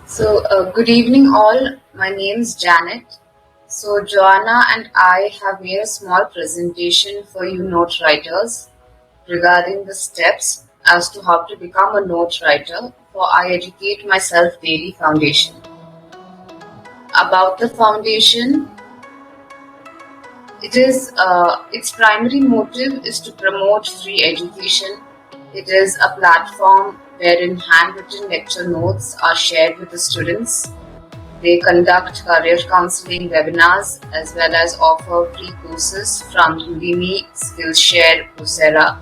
Good evening, all. My name is Janet. Joanna and I have made a small presentation for you note writers regarding the steps as to how to become a note writer for I Educate Myself Daily Foundation. About the foundation, its primary motive is to promote free education. It is a platform wherein handwritten lecture notes are shared with the students. They conduct career counseling webinars as well as offer free courses from Udemy, Skillshare, Coursera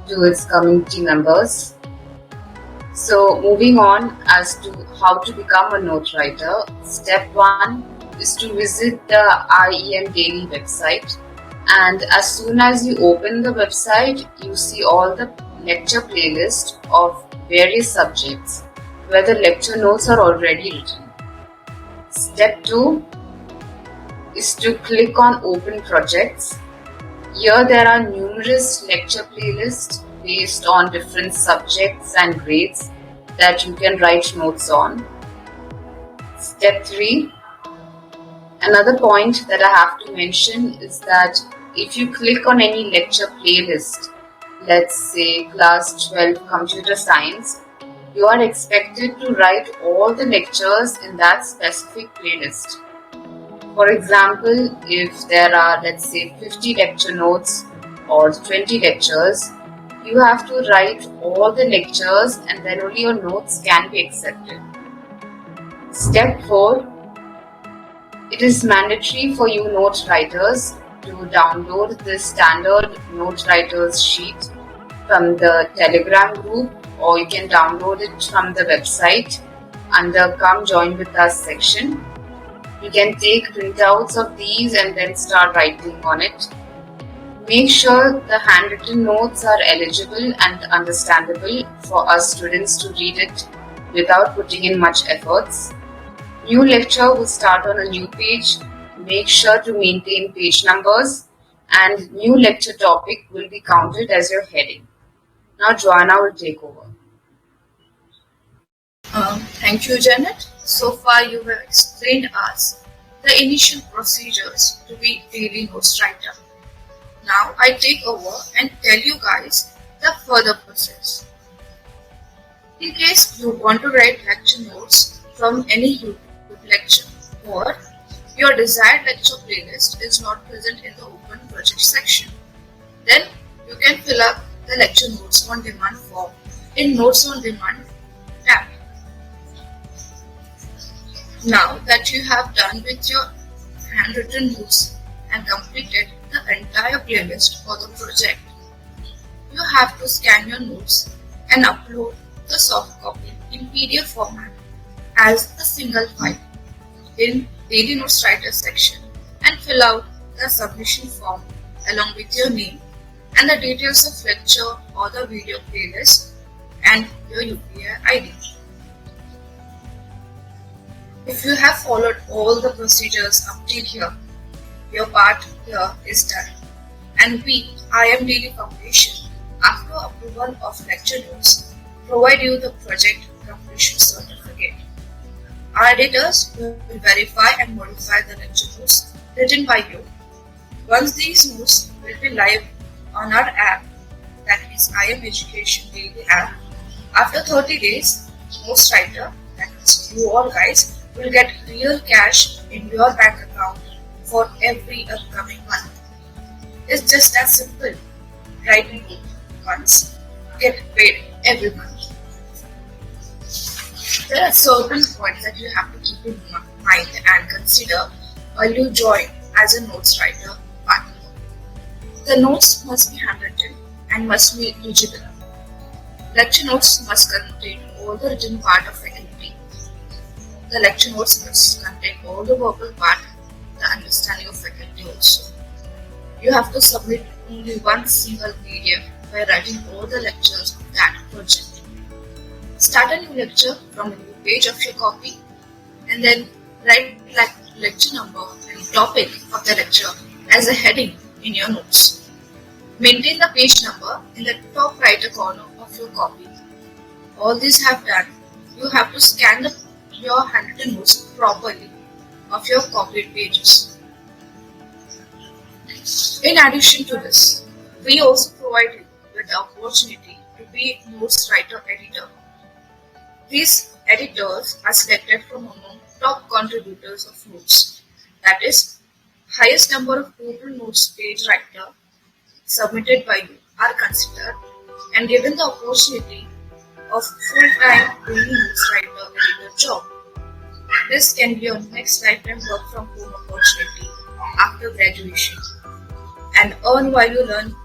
to its community members. So, moving on as to how to become a note writer, step 1 is to visit the IEM Daily website. And as soon as you open the website, you see all the lecture playlist of various subjects where the lecture notes are already written. Step 2 is to click on Open Projects. Here there are numerous lecture playlists based on different subjects and grades that you can write notes on. Step 3. Another point that I have to mention is that if you click on any lecture playlist, let's say class 12 computer science, you are expected to write all the lectures in that specific playlist. For example, if there are, let's say, 50 lecture notes or 20 lectures, you have to write all the lectures and then only your notes can be accepted. Step 4. It is mandatory for you note writers to download the standard note writers sheet from the Telegram group, or you can download it from the website under Come Join With Us section. You can take printouts of these and then start writing on it. Make sure the handwritten notes are eligible and understandable for us students to read it without putting in much efforts. New lecture will start on a new page. Make sure to maintain page numbers, and new lecture topic will be counted as your heading. Now Joanna will take over. Thank you, Janet. So far, you have explained us the initial procedures to be daily notes writer. Now, I take over and tell you guys the further process. In case you want to write lecture notes from any YouTube lecture, or your desired lecture playlist is not present in the open project section, then you can fill up the lecture notes on demand form in Notes on Demand tab. Now that you have done with your handwritten notes and completed the entire playlist for the project, you have to scan your notes and upload the soft copy in PDF format as a single file in Daily Notes Writer section and fill out the submission form along with your name and the details of lecture or the video playlist and your UPI ID. If you have followed all the procedures up till here, your part here is done. And we, IEM Daily Foundation, after approval of lecture notes, provide you the project completion certificate. Our editors will verify and modify the lecture notes written by you. Once these notes will be live on our app, that is IEM Education Daily app, after 30 days, Notes Writer, that is you all guys, will get real cash in your bank account for every upcoming month. It's just that simple. Write it once, get paid every month. There are certain points that you have to keep in mind and consider while you join as a notes writer partner. The notes must be handwritten and must be legible. Lecture notes must contain all the written part of faculty. The lecture notes must contain all the verbal part, the understanding of faculty also. You have to submit only one single PDF by writing all the lectures of that project. Start a new lecture from a new page of your copy and then write lecture number and topic of the lecture as a heading in your notes. Maintain the page number in the top right corner of your copy. All these have done, you have to scan the your handwritten notes properly of your copied pages. In addition to this, we also provide you with the opportunity to be a notes writer editor. These editors are selected from among top contributors of notes. That is, highest number of total notes page writer submitted by you are considered and given the opportunity of full-time daily notes writer editor job. This can be your next lifetime work from home opportunity after graduation. And earn while you learn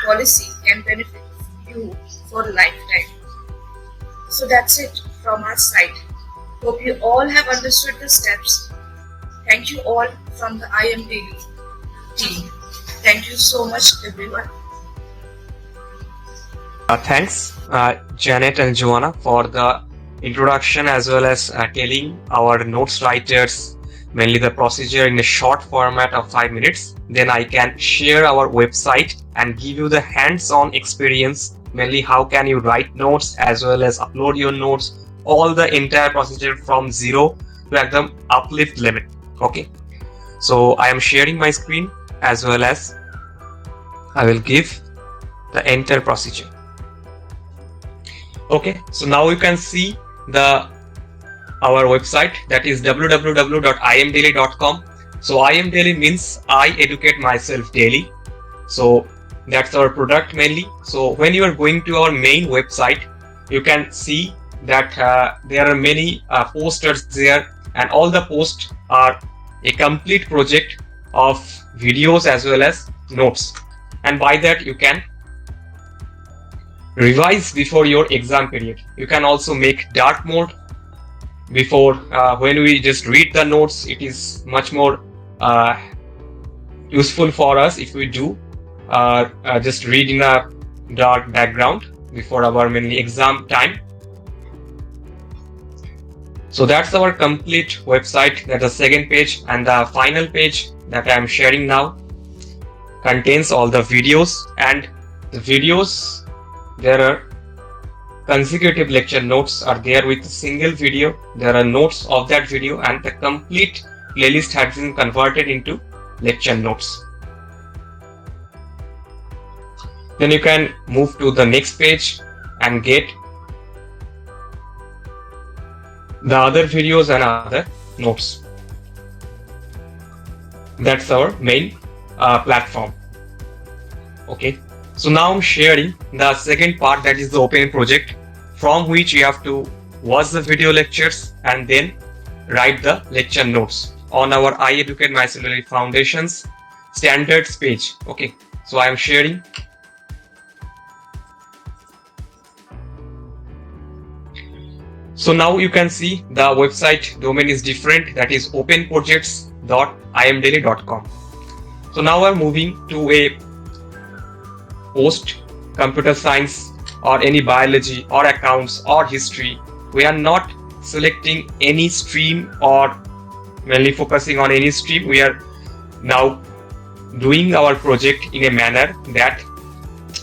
policy can benefit you for a lifetime. So that's it from our side. Hope you all have understood the steps. Thank you all from the IEM Daily team. Thank you so much, everyone. Thanks, Janet and Joanna, for the introduction as well as telling our notes writers mainly the procedure in a short format of 5 minutes. Then I can share our website and give you the hands-on experience, mainly how can you write notes as well as upload your notes, all the entire procedure from zero to ekdam uplift level. Okay, so I am sharing my screen as well as I will give the entire procedure. Okay, so now you can see our website, that is www.iemdaily.com. So IEM Daily means I educate myself daily. So that's our product mainly. So when you are going to our main website, you can see that there are many posters there, and all the posts are a complete project of videos as well as notes. And by that you can revise before your exam period. You can also make dark mode before when we just read the notes. It is much more useful for us if we do just read in a dark background before our mainly exam time. So that's our complete website. That's the second page, and the final page that I am sharing now contains all the videos, and the videos, there are consecutive lecture notes are there with a single video. There are notes of that video, and the complete playlist has been converted into lecture notes. Then you can move to the next page and get the other videos and other notes. That's our main platform. Okay, so now I'm sharing the second part, that is the open project, from which you have to watch the video lectures and then write the lecture notes on our I Educate Myself Daily Foundations standards page. Okay, so I am sharing. So now you can see the website domain is different, that is openprojects.iemdaily.com. So now I'm moving to a post computer science or any biology or accounts or history. We are not selecting any stream or mainly focusing on any stream. We are now doing our project in a manner that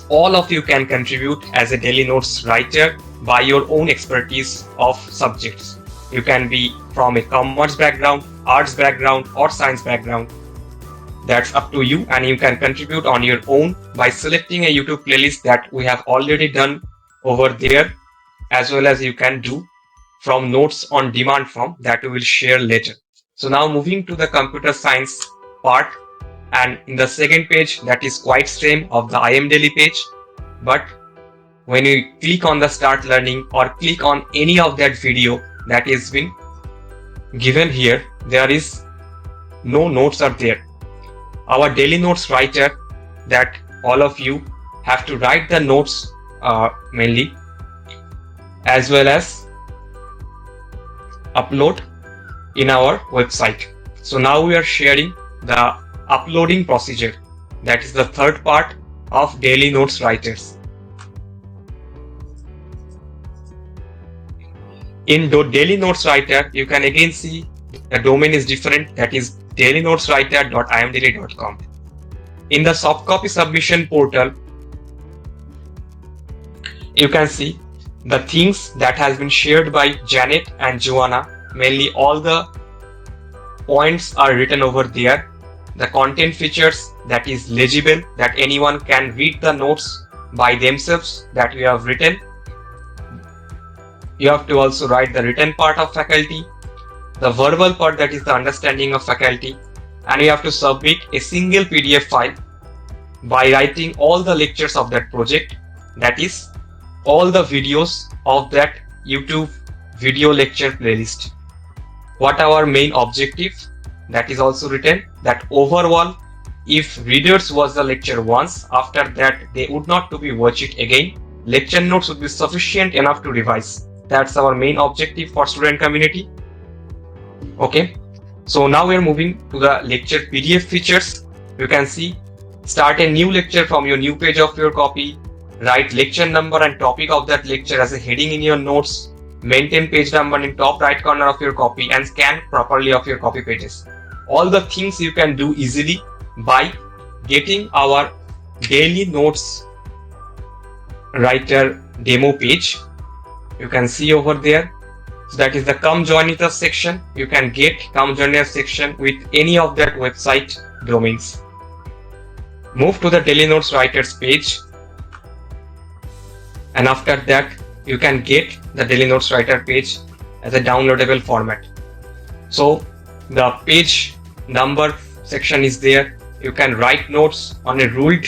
all of you can contribute as a daily notes writer by your own expertise of subjects. You can be from a commerce background, arts background, or science background. That's up to you, and you can contribute on your own by selecting a YouTube playlist that we have already done over there, as well as you can do from notes on demand form that we will share later. So now moving to the computer science part, and in the second page, that is quite same of the IEM Daily page, but when you click on the start learning or click on any of that video that is been given here, there is no notes are there. Our daily notes writer, that all of you have to write the notes mainly, as well as upload in our website. So now we are sharing the uploading procedure. That is the third part of daily notes writers. In daily notes writer, you can again see the domain is different, that is dailynoteswriter.iemdaily.com. In the soft copy submission portal, you can see the things that has been shared by Janet and Joanna mainly all the points are written over there. The content features that is legible, that anyone can read the notes by themselves that you have written. You have to also write the written part of faculty, the verbal part that is the understanding of faculty, and you have to submit a single PDF file by writing all the lectures of that project, that is all the videos of that YouTube video lecture playlist. What our main objective, that is also written, that overall if readers watch the lecture once, after that they would not to be watch it again. Lecture notes would be sufficient enough to revise. That's our main objective for student community. Okay, so now we are moving to the lecture PDF features. You can see, start a new lecture from your new page of your copy, write lecture number and topic of that lecture as a heading in your notes, maintain page number in top right corner of your copy, and scan properly of your copy pages. All the things you can do easily by getting our daily notes writer demo page. You can see over there. So that is the come join with us section. You can get come join us section with any of that website domains. Move to the daily notes writers page, and after that you can get the daily notes writer page as a downloadable format. So the page number section is there. You can write notes on a ruled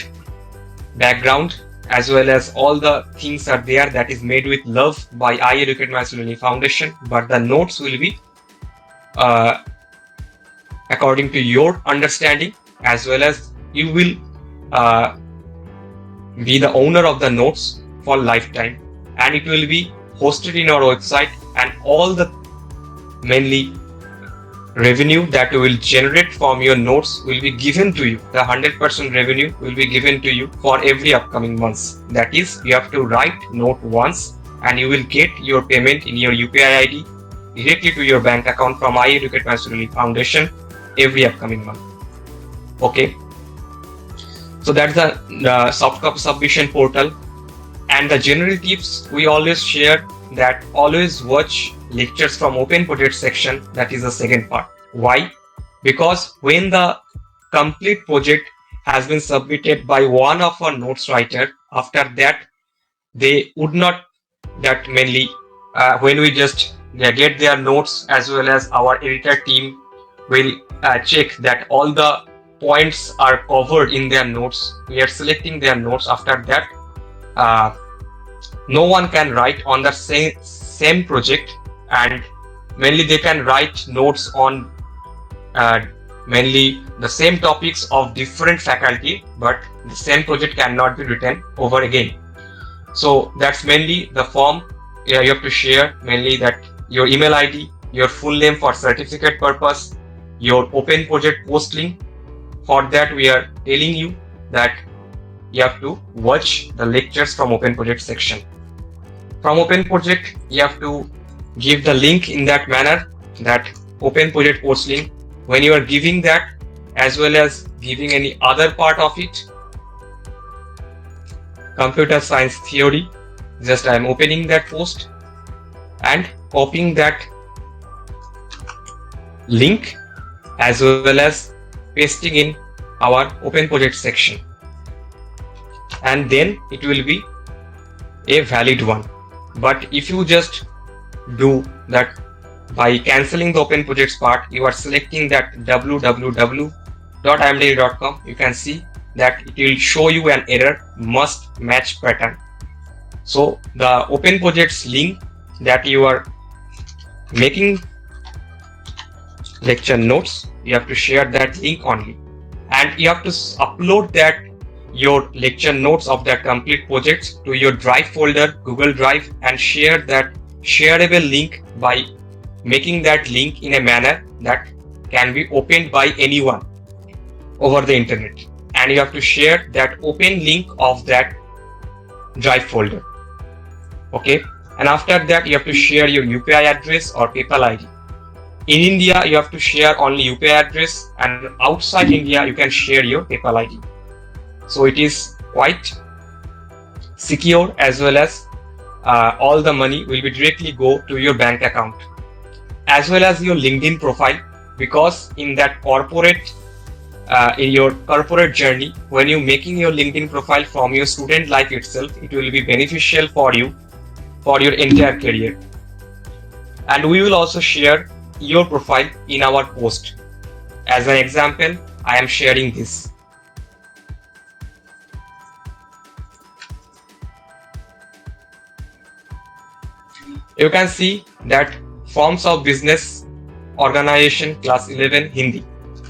background, as well as all the things are there that is made with love by IE Recognized Learning Foundation, but the notes will be according to your understanding, as well as you will be the owner of the notes for lifetime, and it will be hosted in our website, and all the mainly revenue that you will generate from your notes will be given to you. The 100% revenue will be given to you for every upcoming months. That is, you have to write note once and you will get your payment in your UPI ID directly to your bank account from IE Recognized Learning Foundation every upcoming month. Okay, so that's the soft copy submission portal. And the general tips we always share, that always watch lectures from open project section. That is the second part. Why? Because when the complete project has been submitted by one of our notes writer, after that they would not, that mainly when we just get their notes, as well as our editor team will check that all the points are covered in their notes. We are selecting their notes. After that no one can write on the same project, and mainly they can write notes on mainly the same topics of different faculty, but the same project cannot be written over again. So that's mainly the form you have to share, mainly that your email ID, your full name for certificate purpose, your open project post link. For that we are telling you that you have to watch the lectures from open project section. From open project you have to give the link in that manner, that open project post link. When you are giving that, as well as giving any other part of it, computer science theory, just I am opening that post and copying that link, as well as pasting in our open project section, and then it will be a valid one. But if you just do that by cancelling the open projects part, you are selecting that www.iemdaily.com, you can see that it will show you an error, must match pattern. So the open projects link that you are making lecture notes, you have to share that link only, and you have to upload that your lecture notes of that complete projects to your drive folder, Google Drive, and share that shareable link by making that link in a manner that can be opened by anyone over the internet, and you have to share that open link of that drive folder. Okay, and after that you have to share your UPI address or PayPal ID. In India you have to share only UPI address, and outside India you can share your PayPal ID. So it is quite secure, as well as all the money will be directly go to your bank account. as well as your LinkedIn profile, because in that corporate in your corporate journey, when you're making your LinkedIn profile from your student life itself, it will be beneficial for you for your entire career. And we will also share your profile in our post. As an example, I am sharing this. You can see that forms of business organization class 11 Hindi.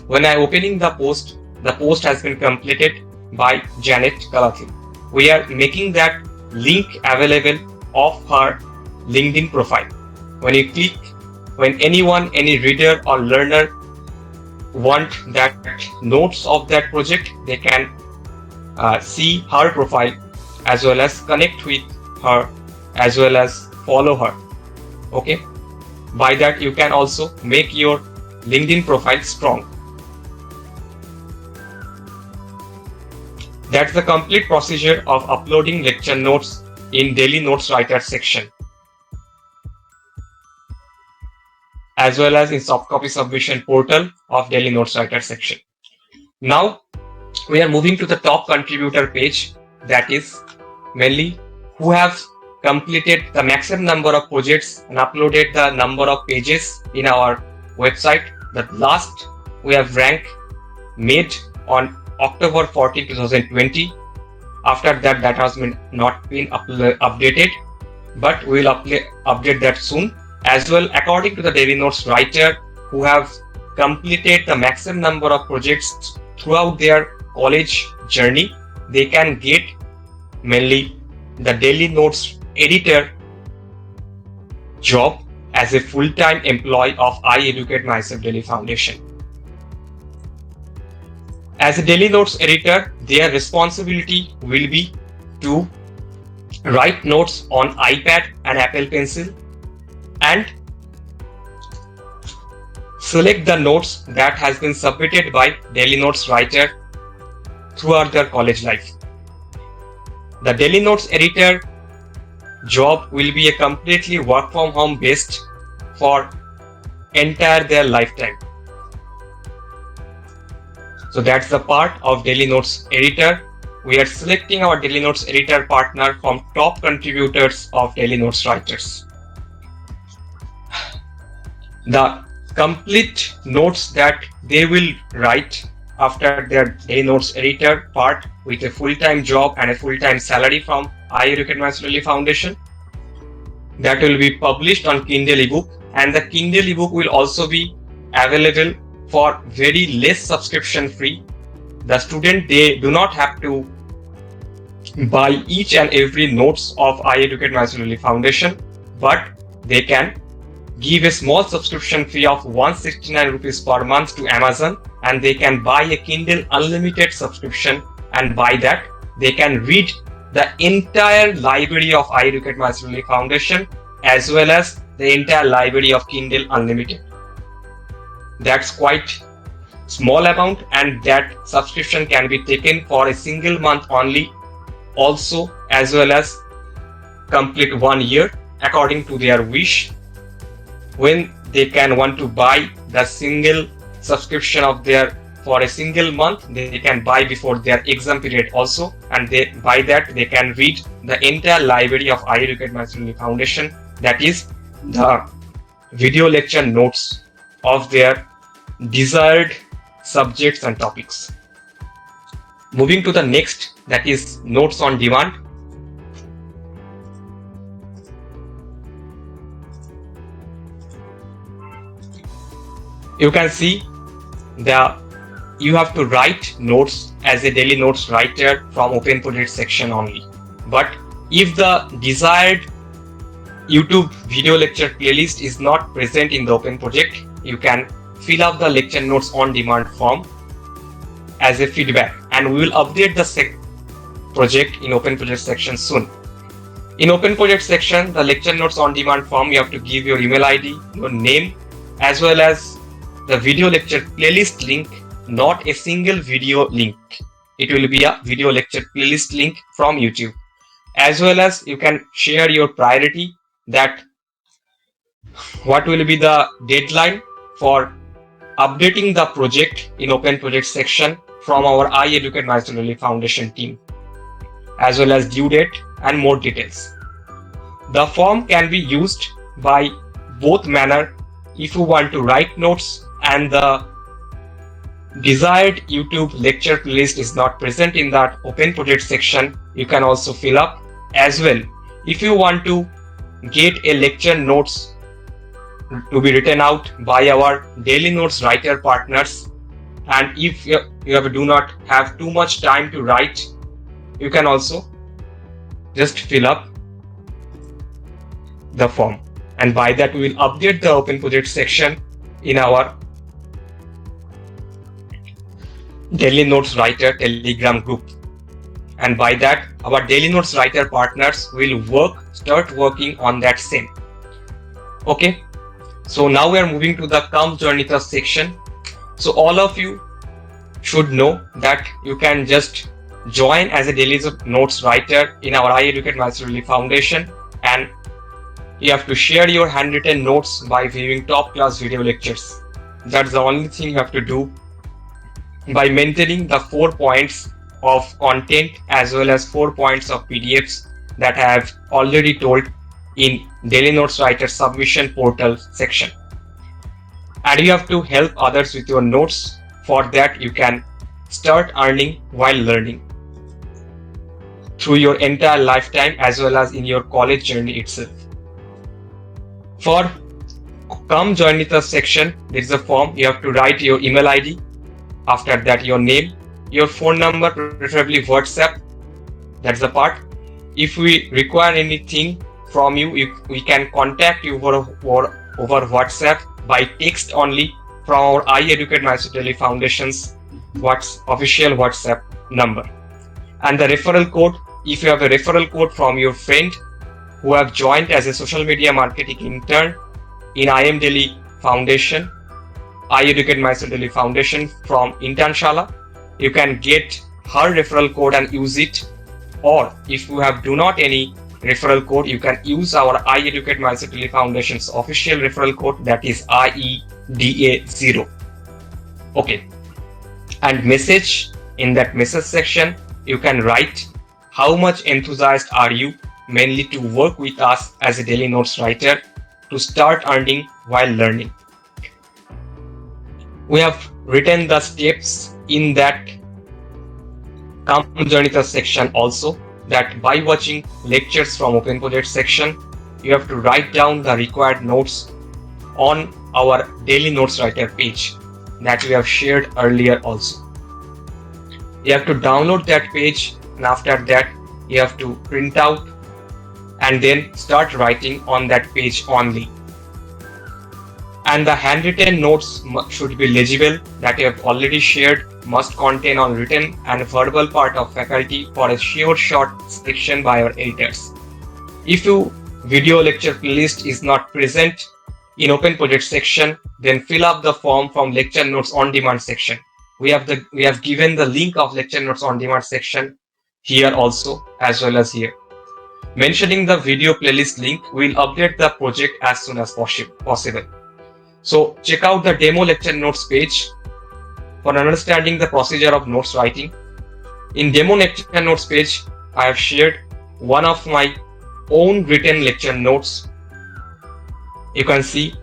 When I opening the post has been completed by Janet Kalathi. We are making that link available of her LinkedIn profile. When you click, when anyone, any reader or learner want that notes of that project, they can see her profile as well as connect with her as well as follow her. Okay, by that you can also make your LinkedIn profile strong. That's the complete procedure of uploading lecture notes in Daily Notes Writer section, as well as in soft copy submission portal of Daily Notes Writer section. Now we are moving to the top contributor page, that is mainly who have completed the maximum number of projects and uploaded the number of pages in our website. The last we have rank made on October 14, 2020. After that, that has not been updated, but we will update that soon. As well, according to the Daily Notes writer who have completed the maximum number of projects throughout their college journey, they can get mainly the Daily Notes editor job as a full-time employee of I Educate Myself Daily Foundation. As a Daily Notes editor, their responsibility will be to write notes on iPad and Apple Pencil and select the notes that has been submitted by Daily Notes writer throughout their college life. The Daily Notes editor job will be a completely work from home based for entire their lifetime. So that's the part of Daily Notes editor. We are selecting our Daily Notes editor partner from top contributors of Daily Notes writers. The complete notes that they will write after their Daily Notes editor part with a full-time job and a full-time salary from I Educate Myself Daily Foundation, that will be published on Kindle ebook, and the Kindle ebook will also be available for very less subscription free. The student, they do not have to buy each and every notes of I Educate Myself Daily Foundation, but they can give a small subscription fee of 169 rupees per month to Amazon, and they can buy a Kindle unlimited subscription, and by that they can read the entire library of I Educate Myself Daily Foundation as well as the entire library of Kindle Unlimited. That's quite small amount, and that subscription can be taken for a single month only also, as well as complete 1 year according to their wish. When they can want to buy the single subscription of their for a single month, they can buy before their exam period also, and they by that they can read the entire library of I Educate Myself Daily Foundation, that is the video lecture notes of their desired subjects and topics. Moving to the next, that is notes on demand. You can see you have to write notes as a Daily Notes writer from Open Project section only. But if the desired YouTube video lecture playlist is not present in the Open Project, you can fill up the lecture notes on demand form as a feedback, and we will update the project in Open Project section soon. In Open Project section, the lecture notes on demand form, you have to give your email ID, your name, as well as the video lecture playlist link, not a single video link. It will be a video lecture playlist link from YouTube. As well as you can share your priority, that what will be the deadline for updating the project in open project section from our iEducate Nationally Foundation team, as well as due date and more details. The form can be used by both manner. If you want to write notes and the desired YouTube lecture playlist is not present in that open project section, you can also fill up as well. If you want to get a lecture notes to be written out by our daily notes writer partners, and if you do not have too much time to write, you can also just fill up the form, and by that we will update the open project section in our daily notes writer telegram group, and by that our daily notes writer partners will start working on that same. Okay, so now we are moving to the Come Join With Us section. So all of you should know that you can just join as a daily notes writer in our iEducate Nationally Foundation, and you have to share your handwritten notes by viewing top class video lectures. That's the only thing you have to do by maintaining the 4 points of content as well as 4 points of PDFs that I have already told in Daily Notes Writer submission portal section. And you have to help others with your notes. For that, you can start earning while learning through your entire lifetime as well as in your college journey itself. For Come Join With Us section, there is a form. You have to write your email ID. After that, your name, your phone number, preferably WhatsApp. That's the part. If we require anything from you, we can contact you over WhatsApp by text only from our iEducate Nationally Foundation's official WhatsApp number. And the referral code, if you have a referral code from your friend who have joined as a social media marketing intern in IEM Daily Foundation, iEducate Nationally Foundation from Internshala, you can get her referral code and use it. Or if you do not any referral code, you can use our iEducate Nationally Foundation's official referral code, that is IEDA0. Okay, and message, in that message section you can write how much enthusiastic are you mainly to work with us as a daily notes writer to start earning while learning. We have written the steps in that Come Join With Us section also, that by watching lectures from open project section, you have to write down the required notes on our daily notes writer page that we have shared earlier also. You have to download that page, and after that you have to print out and then start writing on that page only. And the handwritten notes should be legible, that you have already shared, must contain on written and verbal part of faculty for a sure short section by our editors. If your video lecture playlist is not present in open project section, then fill up the form from lecture notes on demand section. We have given the link of lecture notes on demand section here also, as well as here. Mentioning the video playlist link, we'll update the project as soon as possible. So check out the demo lecture notes page for understanding the procedure of notes writing. In demo lecture notes page, I have shared one of my own written lecture notes. You can see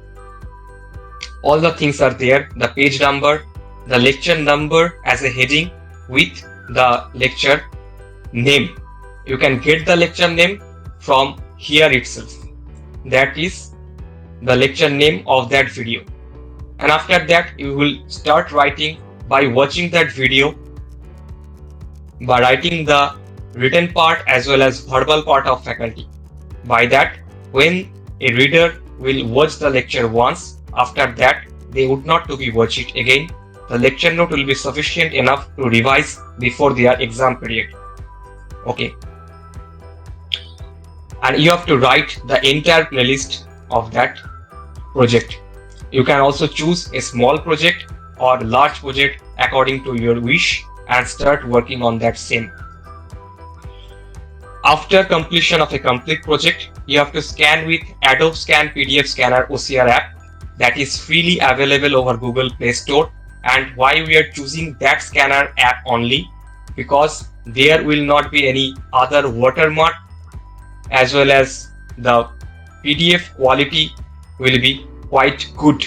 all the things are there, the page number, the lecture number as a heading with the lecture name. You can get the lecture name from here itself. That is the lecture name of that video. And after that, you will start writing by watching that video, by writing the written part as well as verbal part of faculty. By that, when a reader will watch the lecture once, after that they would not to be watch it again. The lecture note will be sufficient enough to revise before their exam period. Okay. And you have to write the entire playlist of that project. You can also choose a small project or large project according to your wish and start working on that same. After completion of a complete project, you have to scan with Adobe Scan PDF Scanner OCR app that is freely available over Google Play Store. And why we are choosing that scanner app only? Because there will not be any other watermark, as well as the PDF quality will be quite good.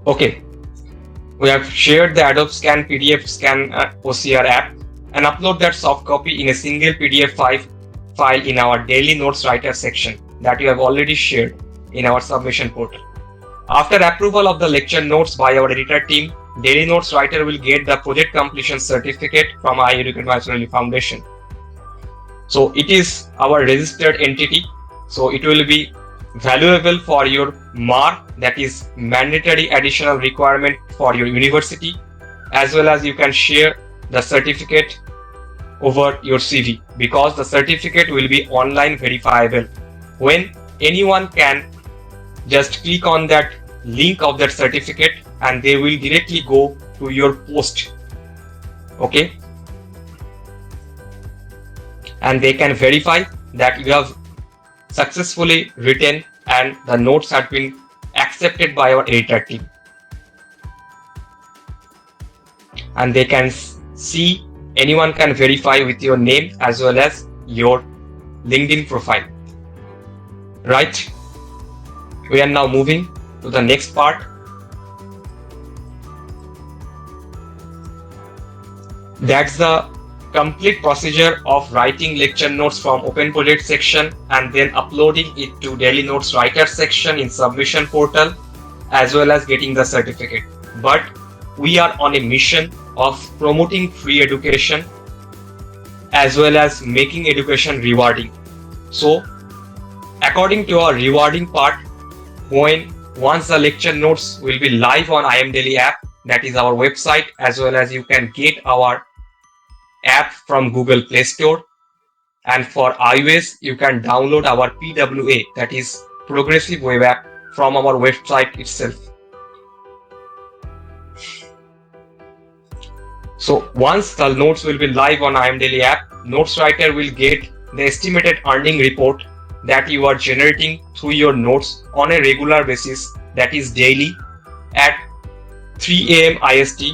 Okay, we have shared the Adobe Scan PDF Scan OCR app and upload that soft copy in a single PDF file in our Daily Notes Writer section that you have already shared in our submission portal. After approval of the lecture notes by our editor team, Daily Notes Writer will get the project completion certificate from IEM Foundation. So it is our registered entity. So it will be valuable for your MAR, that is mandatory additional requirement for your university, as well as you can share the certificate over your CV, because the certificate will be online verifiable. When anyone can just click on that link of that certificate and they will directly go to your post. Okay, and they can verify that you have successfully written and the notes have been accepted by our editor team. And they can see, anyone can verify with your name as well as your LinkedIn profile. Right? We are now moving to the next part. That's the complete procedure of writing lecture notes from open project section and then uploading it to Daily Notes Writer section in submission portal, as well as getting the certificate. But we are on a mission of promoting free education as well as making education rewarding. So according to our rewarding part, once the lecture notes will be live on IEM Daily app, that is our website, as well as you can get our app from Google Play Store, and for iOS you can download our PWA, that is Progressive Web App, from our website itself. So once the notes will be live on IEM Daily app, Notes Writer will get the estimated earning report that you are generating through your notes on a regular basis, that is daily at 3 AM IST,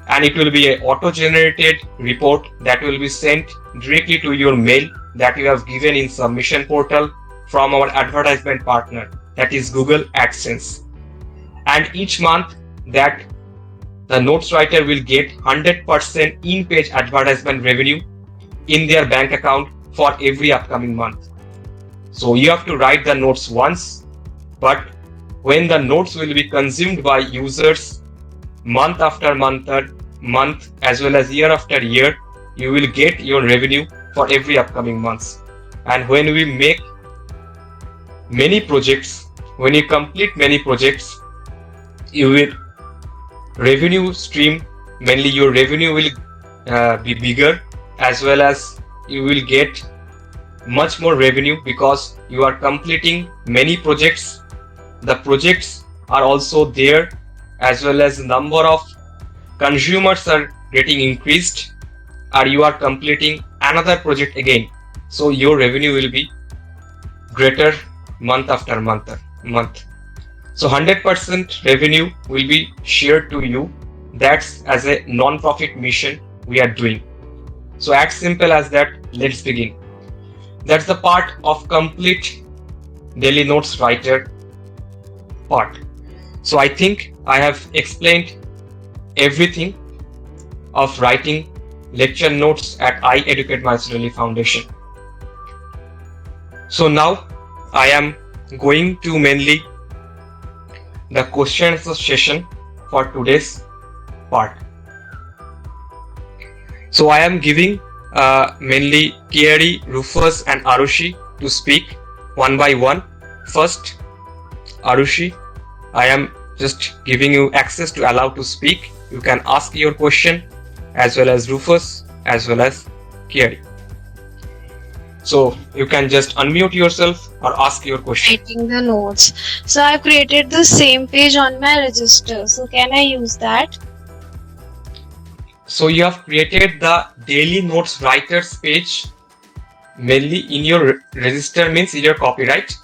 and it will be an auto-generated report that will be sent directly to your mail that you have given in submission portal from our advertisement partner, that is Google AdSense. And each month that the notes writer will get 100% in-page advertisement revenue in their bank account for every upcoming month. So you have to write the notes once, but when the notes will be consumed by users month after month as well as year after year, you will get your revenue for every upcoming months. And when we make many projects, when you complete many projects, you will revenue stream, mainly your revenue will be bigger, as well as you will get much more revenue because you are completing many projects. The projects are also there, as well as number of consumers are getting increased, or you are completing another project again. So your revenue will be greater month after month. So 100% revenue will be shared to you. That's as a non-profit mission we are doing. So as simple as that, let's begin. That's the part of complete Daily Notes Writer part. So I think I have explained everything of writing lecture notes at I Educate Myself Foundation. So now I am going to mainly the questions session for today's part. So I am giving mainly Thierry, Rufus and Arushi to speak one by one. First, Arushi, I am just giving you access to allow to speak. You can ask your question, as well as Rufus, as well as Thierry. So you can just unmute yourself or ask your question. Writing the notes. So I've created the same page on my register. So can I use that? So you have created the daily notes writers page mainly in your register, means in your copyright.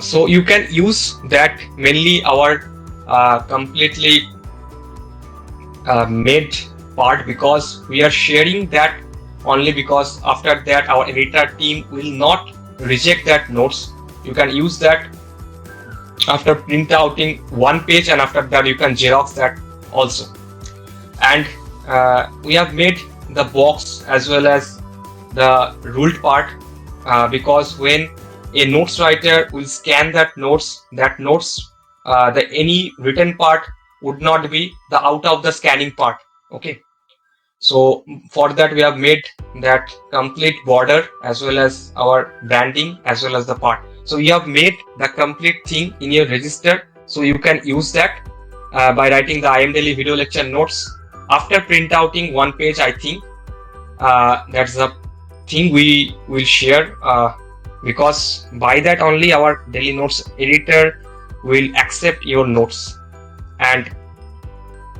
So you can use that mainly our completely made part, because we are sharing that only because after that our editor team will not reject that notes. You can use that after print outing one page, and after that you can xerox that also. And we have made the box as well as the ruled part, because when a notes writer will scan that notes, the any written part would not be the out of the scanning part. Okay, so for that we have made that complete border as well as our branding as well as the part. So you have made the complete thing in your register, so you can use that by writing the IEM Daily video lecture notes after print outing one page. I think that's the thing we will share, because by that only our daily notes editor will accept your notes, and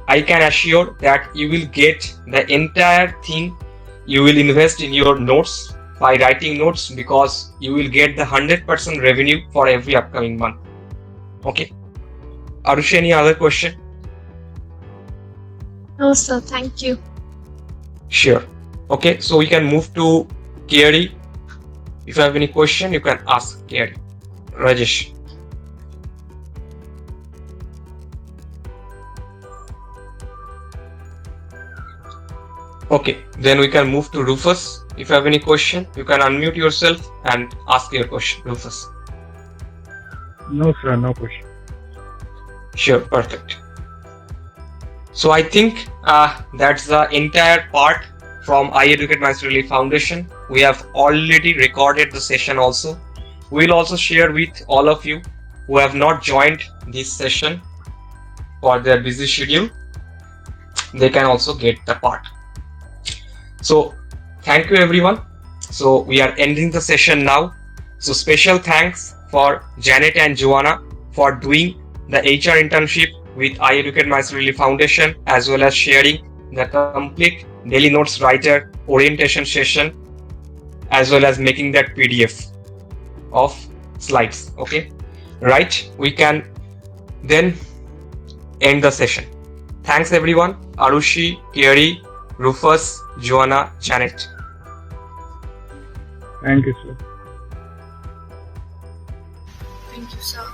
I can assure that you will get the entire thing. You will invest in your notes by writing notes, because you will get the 100% revenue for every upcoming month. Okay. Arushi, any other question? No, sir. Thank you. Sure. Okay, so we can move to Kieri. If you have any question, you can ask Kieri. Rajesh. Okay, then we can move to Rufus. If you have any question, you can unmute yourself and ask your question, Rufus. No, sir, no question. Sure, perfect. So I think that's the entire part from I Educate Myself Relief Foundation. We have already recorded the session also. We'll also share with all of you who have not joined this session for their busy schedule. They can also get the part. So thank you everyone. So we are ending the session now. So special thanks for Janet and Joanna for doing the HR internship with I Educate Myself Relief Foundation, as well as sharing the complete daily notes writer orientation session, as well as making that PDF of slides. Okay, right, we can then end the session. Thanks everyone. Arushi, Kieri, Rufus, Joanna, Janet. Thank you, sir. Thank you, sir.